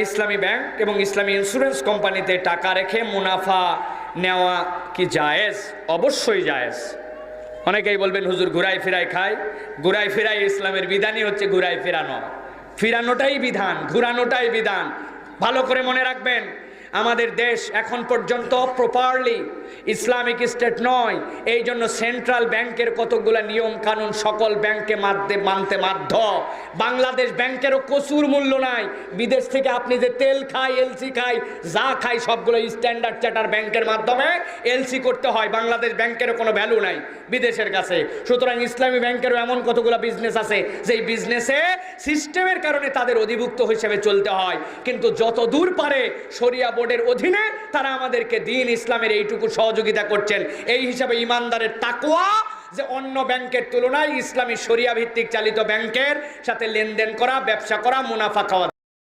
ইসলামী bank এবং ইসলামী insurance কোম্পানিতে টাকা রেখে মুনাফা নেওয়া কি জায়েজ? অবশ্যই জায়েজ। অনেকেই বলবেন হুজুর ঘুরাই ফিরাই খায়। ঘুরাই ফিরাই ইসলামের বিধানই হচ্ছে ঘুরাই ফিরানো। ফিরানোটাই বিধান, ঘুরানোটাই বিধান। ভালো করে মনে রাখবেন, আমাদের দেশ এখন পর্যন্ত প্রপারলি ইসলামিক স্টেট নয়। এই জন্য সেন্ট্রাল ব্যাংকের কতগুলা নিয়ম কানুন সকল ব্যাংকে মানতে বাধ্য। বাংলাদেশ ব্যাংকেরও প্রচুর মূল্য নাই। বিদেশ থেকে আপনি যে তেল খাই, এলসি খাই, যা খাই সবগুলো স্ট্যান্ডার্ড চার্টার ব্যাংকের মাধ্যমে এলসি করতে হয়। বাংলাদেশ ব্যাংকেরও কোনো ভ্যালু নাই বিদেশের কাছে। সুতরাং ইসলামী ব্যাংকেরও এমন কতগুলো বিজনেস আছে যেই বিজনেসে সিস্টেমের কারণে তাদের অধিভুক্ত হিসেবে চলতে হয়। কিন্তু যত দূর পারে শরিয়া বোর্ডের অধীনে তারা আমাদেরকে দ্বীন ইসলামের এইটুকু সহযোগিতা করছেন। এই হিসাবে ইমানদারের তাকওয়া যে অন্য ব্যাংকের তুলনায় ইসলামী শরিয়া ভিত্তিক চালিত ব্যাংকের সাথে লেনদেন করা, ব্যবসা করা, মুনাফা খাওয়া